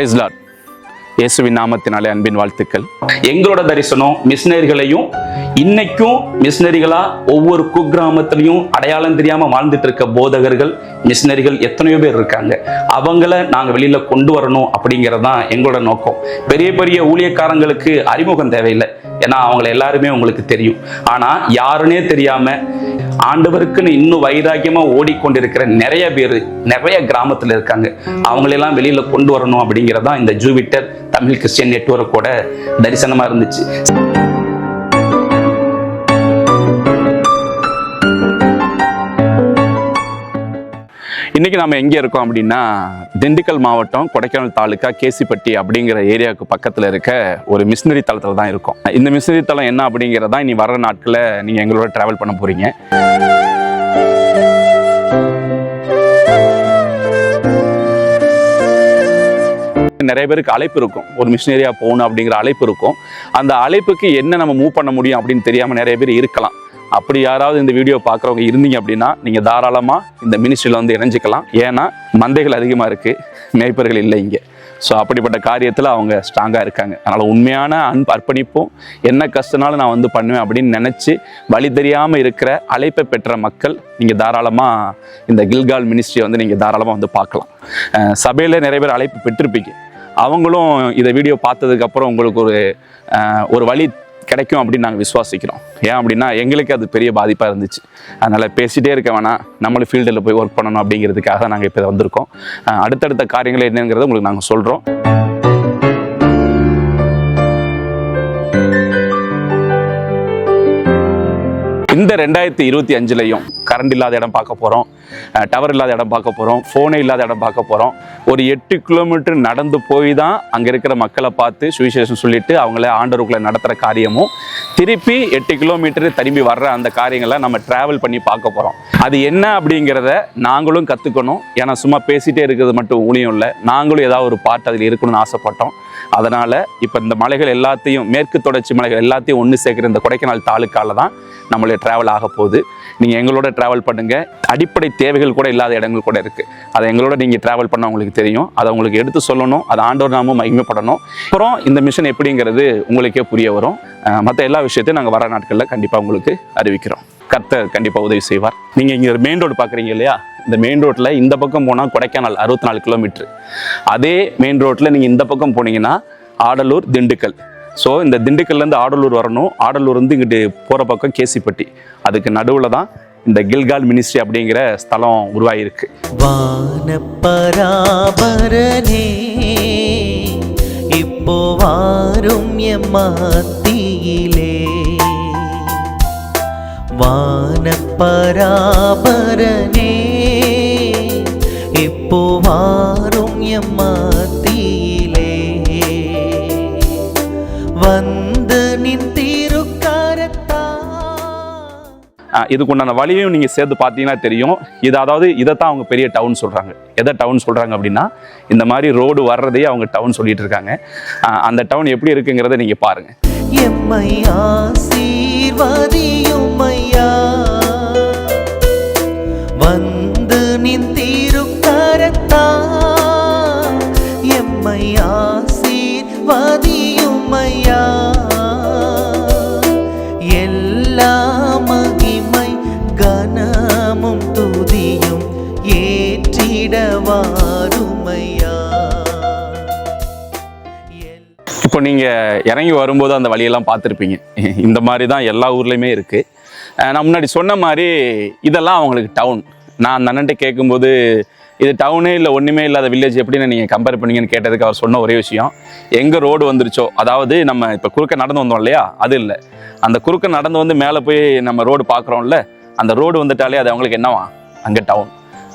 Price Lord. இயேசுவின் நாமத்தினாலே அன்பின் வாழ்த்துக்கள். எங்களோட தரிசனம் மிஷினரிகளையும் இன்னைக்கும் மிஷினரிகளா ஒவ்வொரு குக்கிராமத்திலையும் அடையாளம் தெரியாம வாழ்ந்துட்டு இருக்க போதகர்கள் மிஷினரிகள் எத்தனையோ பேர் இருக்காங்க. அவங்கள நாங்க வெளியில கொண்டு வரணும் அப்படிங்கறதுதான் எங்களோட நோக்கம். பெரிய பெரிய ஊழியக்காரங்களுக்கு அறிமுகம் தேவையில்லை, ஏன்னா அவங்கள எல்லாருமே உங்களுக்கு தெரியும். ஆனா யாருன்னே தெரியாம ஆண்டவருக்குன்னு இன்னும் வைராக்கியமா ஓடிக்கொண்டிருக்கிற நிறைய பேர் நிறைய கிராமத்துல இருக்காங்க. அவங்களெல்லாம் வெளியில கொண்டு வரணும் அப்படிங்கறதான் இந்த ஜூபிட்டர் தமிழ் கிறிஸ்டியன் நெட்வொர்க்கோட தரிசனமா இருந்துச்சு. இன்னைக்கு நம்ம எங்கே இருக்கோம் அப்படின்னா, திண்டுக்கல் மாவட்டம் கொடைக்கானல் தாலுக்கா கேசிப்பட்டி அப்படிங்கிற ஏரியாவுக்கு பக்கத்தில் இருக்க ஒரு மிஷினரி தளத்தில் தான் இருக்கோம். இந்த மிஷினரி தளம் என்ன அப்படிங்கிறதா இனி வர்ற நாட்களில் நீங்கள் எங்களோட ட்ராவல் பண்ண போகிறீங்க. நிறைய பேருக்கு அழைப்பு இருக்கும், ஒரு மிஷினரியா போகணும் அப்படிங்கிற அழைப்பு இருக்கும். அந்த அழைப்புக்கு என்ன நம்ம மூவ் பண்ண முடியும் அப்படின்னு தெரியாமல் நிறைய பேர் இருக்கலாம். அப்படி யாராவது இந்த வீடியோ பார்க்குறவங்க இருந்தீங்க அப்படின்னா நீங்கள் தாராளமாக இந்த மினிஸ்ட்ரியில் வந்து இணைஞ்சிக்கலாம். ஏன்னா மந்தைகள் அதிகமாக இருக்குது, மேய்ப்பர்கள் இல்லை இங்கே. ஸோ அப்படிப்பட்ட காரியத்தில் அவங்க ஸ்ட்ராங்காக இருக்காங்க. அதனால் உண்மையான அர்ப்பணிப்பும் என்ன கஷ்டனாலும் நான் வந்து பண்ணுவேன் அப்படின்னு நினச்சி வழி தெரியாமல் இருக்கிற அழைப்பை பெற்ற மக்கள் நீங்கள் தாராளமாக இந்த கில்கால் மினிஸ்ட்ரியை வந்து நீங்கள் தாராளமாக வந்து பார்க்கலாம். சபையில் நிறைய பேர் அழைப்பு பெற்றிருப்பீங்க. அவங்களும் இதை வீடியோ பார்த்ததுக்கப்புறம் உங்களுக்கு ஒரு வழி கிடைக்கும் அப்படின்னு நாங்கள் விசுவாசிக்கிறோம். ஏன் அப்படின்னா எங்களுக்கு அது பெரிய பாதிப்பாக இருந்துச்சு. அதனால் பேசிகிட்டே இருக்க வேணாம், நம்மளும் ஃபீல்டில் போய் ஒர்க் பண்ணணும் அப்படிங்கிறதுக்காக நாங்கள் இப்போ வந்திருக்கோம். அடுத்தடுத்த காரியங்கள் என்னங்கிறத உங்களுக்கு நாங்கள் சொல்கிறோம். இந்த 2025லையும் கரண்ட் இல்லாத இடம் பார்க்க போகிறோம், டவர் இல்லாத இடம் பார்க்க போகிறோம், ஃபோனே இல்லாத இடம் பார்க்க போகிறோம். ஒரு 8 கிலோமீட்டர் நடந்து போய் தான் அங்கே இருக்கிற மக்களை பார்த்து சுவிசேஷம் சொல்லிட்டு அவங்கள ஆண்டவருக்குள்ளே நடத்துகிற காரியமும், திருப்பி 8 கிலோமீட்டர் திரும்பி வர்ற அந்த காரியங்களை நம்ம ட்ராவல் பண்ணி பார்க்க போகிறோம். அது என்ன அப்படிங்கிறத நாங்களும் கற்றுக்கணும். ஏன்னா சும்மா பேசிகிட்டே இருக்கிறது மட்டும் ஊழியம் இல்லை, நாங்களும் ஏதாவது ஒரு பார்ட் அதில் இருக்கணும்னு ஆசைப்பட்டோம். அதனால் இப்போ இந்த மலைகள் எல்லாத்தையும், மேற்கு தொடர்ச்சி மலைகள் எல்லாத்தையும் ஒன்று சேர்க்குற இந்த கொடைக்கானல் தாலுக்கால தான் நம்மளுடைய ட்ராவல் ஆக போகுது. நீங்கள் எங்களோட ட்ராவல் பண்ணுங்கள். அடிப்படை தேவைகள் கூட இல்லாத இடங்கள் கூட இருக்குது. அதை எங்களோட நீங்கள் ட்ராவல் பண்ண உங்களுக்கு தெரியும். அதை உங்களுக்கு எடுத்து சொல்லணும், அது ஆண்டவர் நாமும் மகிமைப்படணும். அப்புறம் இந்த மிஷன் எப்படிங்கிறது உங்களுக்கே புரிய வரும். மற்ற எல்லா விஷயத்தையும் நாங்கள் வர நாட்களில் கண்டிப்பாக உங்களுக்கு அறிவிக்கிறோம். கர்த்தர் கண்டிப்பாக உதவி செய்வார். நீங்கள் இங்கே மெயின் ரோடு பார்க்குறீங்க இல்லையா, இந்த மெயின் ரோட்டில் இந்த பக்கம் போனால் கொடைக்கானல் 64 கிலோமீட்டர். அதே மெயின் ரோட்டில் நீங்கள் இந்த பக்கம் போனீங்கன்னா ஆடலூர், திண்டுக்கல். ஸோ இந்த திண்டுக்கல்லேருந்து ஆடலூர் வரணும், ஆடலூர் வந்து இங்கிட்டு போகிற பக்கம் கேசிப்பட்டி. அதுக்கு நடுவில் தான் இந்த கில்கால் மினிஸ்ட்ரி அப்படிங்கிற ஸ்தலம் உருவாகிருக்கு. வானப்பராபரனே இப்போ வாரும் எம்மத்தியிலே, வானப்பராபரனே இப்போ வாரும் எம்மத்தியிலே, வந்து நின்றிருக்காரத்தா. இதுக்கு உண்டான வழியும் நீங்கள் சேர்த்து பார்த்தீங்கன்னா தெரியும். இதைத்தான் அவங்க பெரிய டவுன் சொல்கிறாங்க. எதை டவுன் சொல்கிறாங்க அப்படின்னா, இந்த மாதிரி ரோடு வர்றதையே அவங்க டவுன் சொல்லிட்டு இருக்காங்க. அந்த டவுன் எப்படி இருக்குங்கிறத நீங்கள் பாருங்கள். எம்மை ஆசீர்வதியும் ஐயா, வந்து நின்றிருக்காரத்தா. எம்மை ஆசீர்வதியும் ஐயா, எல்லா மகிமை கனமும் துதியும் ஏற்றிடவாரும் ஐயா. இப்போ நீங்கள் இறங்கி வரும்போது அந்த வழியெல்லாம் பார்த்துருப்பீங்க. இந்த மாதிரி தான் எல்லா ஊர்லேயுமே இருக்குது. நான் முன்னாடி சொன்ன மாதிரி இதெல்லாம் அவங்களுக்கு டவுன். நான் அந்த அண்ணன்ட்ட கேட்கும்போது, இது டவுனே இல்லை ஒன்றுமே இல்லாத வில்லேஜ் எப்படின்னு நீங்கள் கம்பேர் பண்ணீங்கன்னு கேட்டதுக்கு அவர் சொன்ன ஒரே விஷயம், எங்கே ரோடு வந்துருச்சோ, அதாவது நம்ம இப்போ குறுக்க நடந்து வந்தோம் இல்லையா, அது இல்லை, அந்த குறுக்க நடந்து வந்து மேலே போய் நம்ம ரோடு பார்க்குறோம்ல, அந்த ரோடு வந்துட்டாலே அது அவங்களுக்கு என்னவா, அங்கே டவுன்.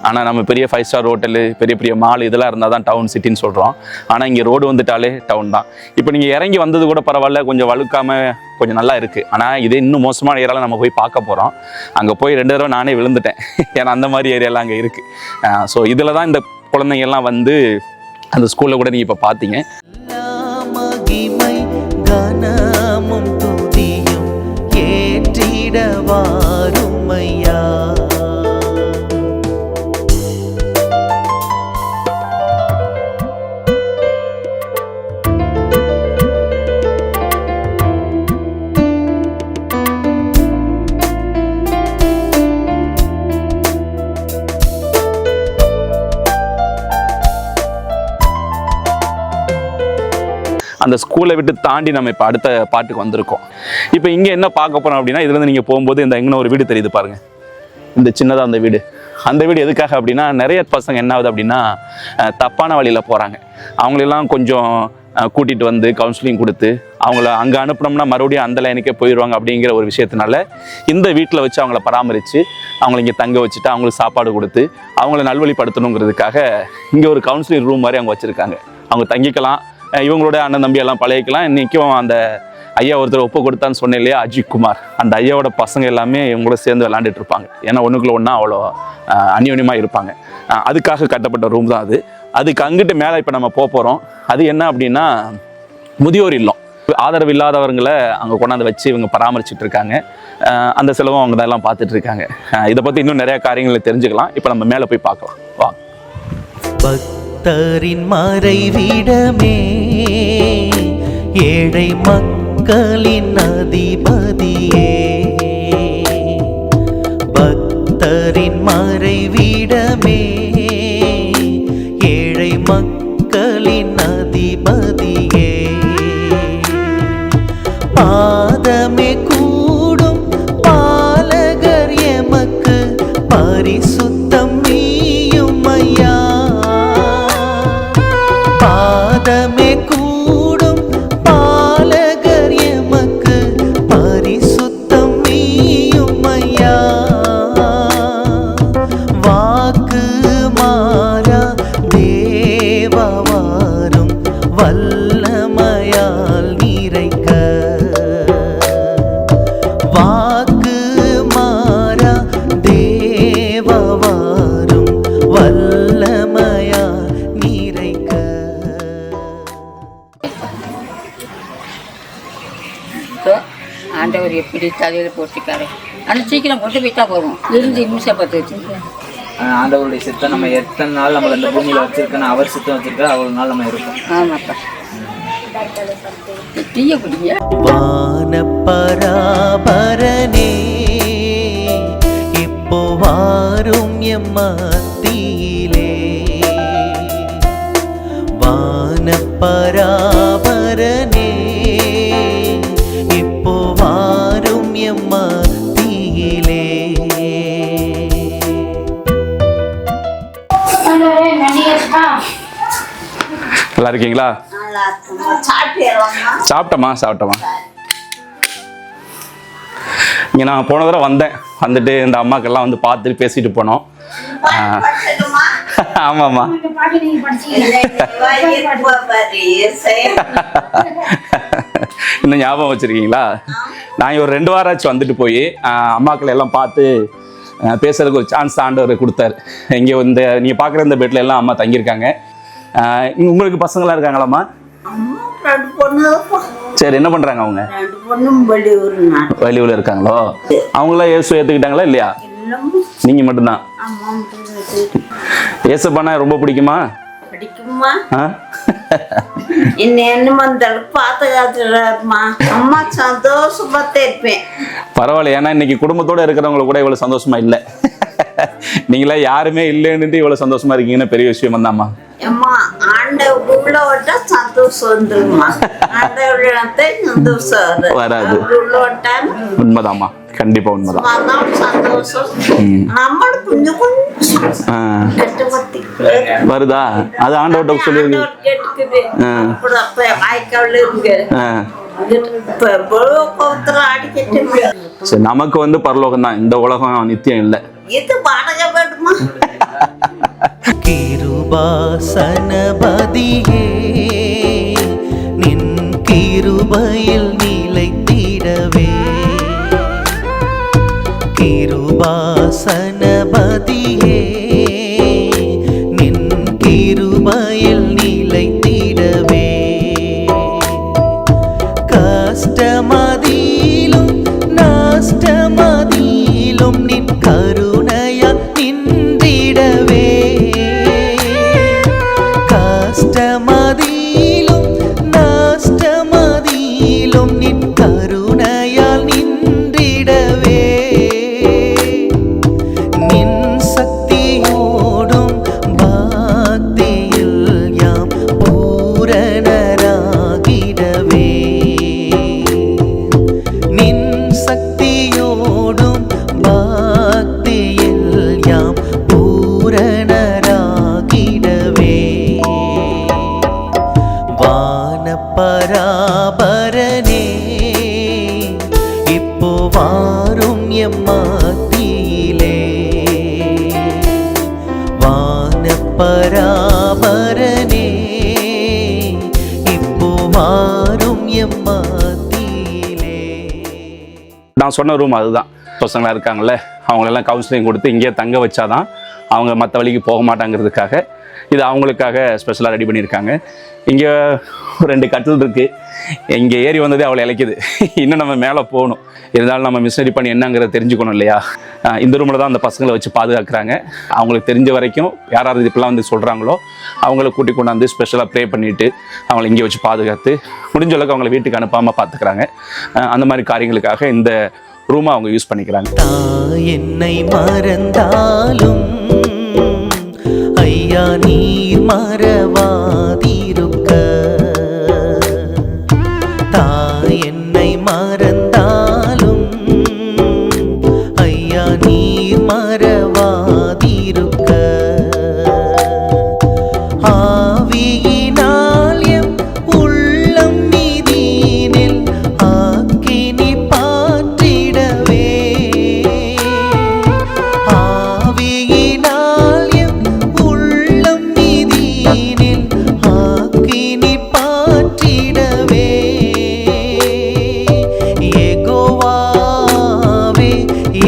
ஆனால் நம்ம பெரிய 5 ஸ்டார் ஹோட்டலு, பெரிய பெரிய மால் இதெல்லாம் இருந்தால் தான் டவுன் சிட்டின்னு சொல்கிறோம். ஆனால் இங்கே ரோடு வந்துட்டாலே டவுன் தான். இப்போ நீங்கள் இறங்கி வந்தது கூட பரவாயில்ல, கொஞ்சம் வழுக்காமல் கொஞ்சம் நல்லா இருக்குது. ஆனால் இது இன்னும் மோசமான ஏரியாவில் நம்ம போய் பார்க்க போகிறோம். அங்கே போய் 2 தடவை நானே விழுந்துட்டேன். ஏன்னா அந்த மாதிரி ஏரியாலாம் அங்கே இருக்குது. ஸோ இதில் தான் இந்த குழந்தைங்கள்லாம் வந்து அந்த ஸ்கூலில் கூட நீங்கள் இப்போ பார்த்தீங்க. அந்த ஸ்கூலை விட்டு தாண்டி நம்ம இப்போ அடுத்த பாட்டுக்கு வந்திருக்கோம். இப்போ இங்கே என்ன பார்க்க போகிறோம் அப்படின்னா, இதுலேருந்து நீங்கள் போகும்போது இந்த எங்கே ஒரு வீடு தெரியுது பாருங்கள், இந்த சின்னதாக அந்த வீடு. அந்த வீடு எதுக்காக அப்படின்னா, நிறைய பசங்க என்ன ஆகுது அப்படின்னா தப்பான வழியில் போகிறாங்க. அவங்களெல்லாம் கொஞ்சம் கூட்டிகிட்டு வந்து கவுன்சிலிங் கொடுத்து அவங்கள அங்கே அனுப்பினோம்னா மறுபடியும் அந்த லைனுக்கே போயிடுவாங்க அப்படிங்கிற ஒரு விஷயத்தினால இந்த வீட்டில் வச்சு அவங்கள பராமரித்து அவங்கள இங்கே தங்க வச்சுட்டு அவங்களுக்கு சாப்பாடு கொடுத்து அவங்கள நல்வழிப்படுத்தணுங்கிறதுக்காக இங்கே ஒரு கவுன்சிலிங் ரூம் மாதிரி அவங்க வச்சுருக்காங்க. அவங்க தங்கிக்கலாம், இவங்களோட அண்ணன் தம்பி எல்லாம் பழகிக்கலாம். இன்றைக்கும் அந்த ஐயா ஒருத்தர் ஒப்பு கொடுத்தான்னு சொன்னேன் இல்லையா, அஜித் குமார், அந்த ஐயாவோட பசங்க எல்லாமே இவங்களோட சேர்ந்து விளாண்டுட்டு இருப்பாங்க. ஏன்னா ஒன்றுக்குள்ள ஒன்றா அவ்வளோ அந்யோன்யமாக இருப்பாங்க. அதுக்காக கட்டப்பட்ட ரூம் தான் அது. அதுக்கு அங்கிட்டு மேலே இப்போ நம்ம போகிறோம். அது என்ன அப்படின்னா, முதியோர் இல்லம். ஆதரவு இல்லாதவர்களை அங்கே கொண்டாந்து வச்சு இவங்க பராமரிச்சுட்டு இருக்காங்க. அந்த செலவும் அவங்க தான் எல்லாம் பார்த்துட்டு இருக்காங்க. இதை பற்றி இன்னும் நிறைய காரியங்களை தெரிஞ்சுக்கலாம். இப்போ நம்ம மேலே போய் பார்க்கலாம் வா. பக்தரின் மறைவிடமே, ஏழை மக்களின் அதிபதியே. பக்தரின் மறைவிடமே, ஏழை மக்களின் அதிபதியே. பாதமே கூடும் பாலகர் எமக்கு பரிசுத்தம் நீயும் ஐயா. பாதமே கூடும் பாலகர் எமக்கு பரிசுத்தம் நீயும் ஐயா. வாக்கு மாறா தேவவாரும் வல்லமையால் நிறைக்க. வாக்கு மாறா தேவவாரும் வல்லமையால் நிறைக்க. ஆண்டவர் எப்படி தலையில் போட்டுக்காரு. ஆனால் சீக்கிரம் கொண்டு போய்த்தா போதும். இருந்து நிமிஷம் பார்த்து வச்சுருக்கேன். ஆண்டவருடைய சித்தம் நம்ம எத்தனை நாள் நம்ம இந்த பூமியில் வச்சிருக்கோம், அவர் சித்தம் வச்சிருக்கா அவ்வளோ நாள் நம்ம இருக்கோம். ஆமாப்பா, தீய குடிங்க. வானப்பராபரனே, இப்போ வாரும் எம்மத்தியிலே. வானப்பராபரனே, இப்போ வாரும் எம்மத்தியிலே. நல்லா இருக்கீங்களா? சாப்பிட்டோமா? இங்கே நான் போன தடவை வந்துட்டு இந்த அம்மாக்கெல்லாம் வந்து பார்த்துட்டு பேசிட்டு போனோம். ஆமாம்மா, இன்னும் ஞாபகம் வச்சிருக்கீங்களா? நான் ஒரு 2 வாரம் ஆச்சு வந்துட்டு போய் அம்மாக்களை எல்லாம் பார்த்து பேசுறதுக்கு ஒரு சான்ஸ் ஆண்டவர் கொடுத்தாரு. இங்கே இந்த நீங்கள் பார்க்குற இந்த பெட்டில் எல்லாம் அம்மா தங்கியிருக்காங்க. உங்களுக்கு பசங்களாம் இருக்காங்களாம்மா? சரி, என்ன பண்றாங்க அவங்க? வெளியூர்ல இருக்காங்களோ? அவங்களாம் இயேசு ஏத்துக்கிட்டாங்களா இல்லையா? நீங்க மட்டும்தான். ஏசப்பானா ரொம்ப பிடிக்குமா? பிடிக்குமா? என்ன வந்தாலும் பாத்துக்காத்துறாருமா. அம்மா சந்தோஷமா இருப்பேன். பரவாயில்ல, ஏன்னா இன்னைக்கு குடும்பத்தோட இருக்கிறவங்கள கூட இவ்வளவு சந்தோஷமா இல்லை. நீங்களா யாருமே இல்லைன்னு இவ்வளவு சந்தோஷமா இருக்கீங்கன்னு பெரிய விஷயம் தான்மா. அம்மா ஆண்டவர் உள்ள விட்டா சந்தோஷம் வந்துருமா. ஆண்டவர் சந்தோஷம் வராது. உள்ள விட்டா உண்மைதாம்மா, கண்டிப்பா உண்மைதான். சந்தோஷம் நம்மளும் கொஞ்சம் கொஞ்சம் கட்டுப்பட்டு வருதா? அது ஆண்டவர்கிட்ட சொல்லிருக்கு. கேட்டுக்குது. வாய்க்காவில் இருக்கு. சரி, நமக்கு வந்து பரலோகம் தான், இந்த உலகம் நித்தியம் இல்லை. இது வாடகை வேண்டுமா? கிருபாசனபதியே, நின் கிருபையில் நிலைத்திடவே. கிருபாசனபதியே, நின் கிருபையில் நிலைத்திடவே. கஷ்டமதிலும் நஷ்டமதிலும் நின் கருணையா நின்றிடவே. கஷ்டமதிலும் நஷ்டமதிலும் நின் கருணையால் நின்றிடவே. மத்தியிலே வானப்பராபரனே இப்போ வாரும் எம் மத்தியிலே. நான் சொன்ன ரூம் அதுதான். பசங்களாக இருக்காங்கல்ல, அவங்களெல்லாம் கவுன்சிலிங் கொடுத்து இங்கேயே தங்க வச்சாதான் அவங்க மற்ற வழிக்கு போக மாட்டாங்கிறதுக்காக இது அவங்களுக்காக ஸ்பெஷலாக ரெடி பண்ணியிருக்காங்க. இங்கே 2 கட்டில் இருக்குது. இங்கே ஏறி வந்ததே அவளை இழைக்குது. இன்னும் நம்ம மேலே போகணும். இருந்தாலும் நம்ம மிஷினரி பண்ணி என்னங்கிறத தெரிஞ்சுக்கணும் இல்லையா? இந்த ரூமில் தான் அந்த பசங்களை வச்சு பாதுகாக்கிறாங்க. அவங்களுக்கு தெரிஞ்ச வரைக்கும் யார் யார் இப்பெல்லாம் வந்து சொல்கிறாங்களோ அவங்கள கூட்டி கொண்டாந்து ஸ்பெஷலாக ப்ரே பண்ணிவிட்டு அவங்கள இங்கே வச்சு பாதுகாத்து முடிஞ்ச அளவுக்கு அவங்கள வீட்டுக்கு அனுப்பாமல் பார்த்துக்கிறாங்க. அந்த மாதிரி காரியங்களுக்காக இந்த ரூமை அவங்க யூஸ் பண்ணிக்கிறாங்க. தாய் என்னை மறந்தாலும் ஐயா நீர் மறவாதிருக்க, தாய் என்னை மறந்தாலும் ஐயா நீர் மறவாதிருக்க, ஆவியினால் எம் உள்ளம் மீதினில் ஆக்கினி பாற்றிடவே, ஆவியினால் எம் உள்ளம் மீதினில் ஆக்கினி பாற்றிடவே, யெகோவாவே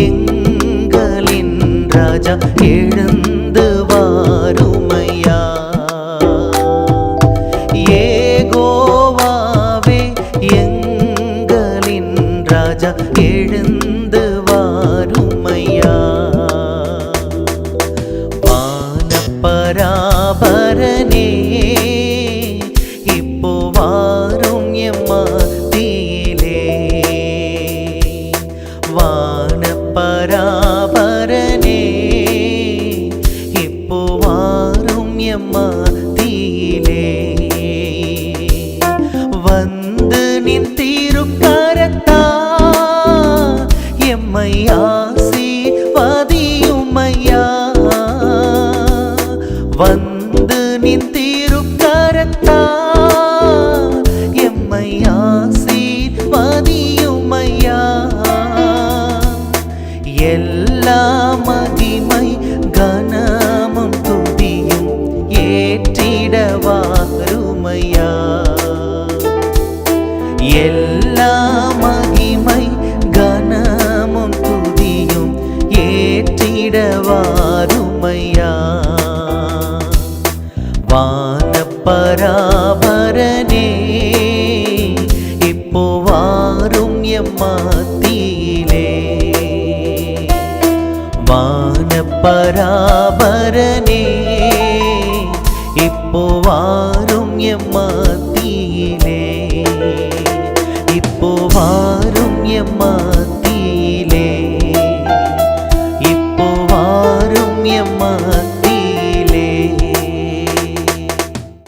எங்களின் ராஜா எழுந்து வாருமையா, யெகோவாவே எங்களின் ராஜா எழுந்து வாருமையா, வானப்பராபரனே இப்போ வாரும் எம் மத்தியிலே, வானப்பராபரனே இப்போ வாரும் எம் மத்தியிலே, வந்து நின் திருக்கரத்தா எம்மை ஆசீர்வதியுமையா, வந்து நின் திருக்கரத்தா எம்மை ஆசீர்வதியுமையா, எல்லா மகிமை கனமும் துதியும் ஏற்றிட வாருமையா, எல்லா மகிமை கனமும் துதியும் ஏற்றிட வாருமையா, வானப்பராபரனே இப்போ வாரும் எம் மத்தியிலே, வானப்பராபரனே இப்போ வாரும் எம் மத்தியிலே, இப்போ வாரும் எம் மத்தியிலே, இப்போ வாரும் எம்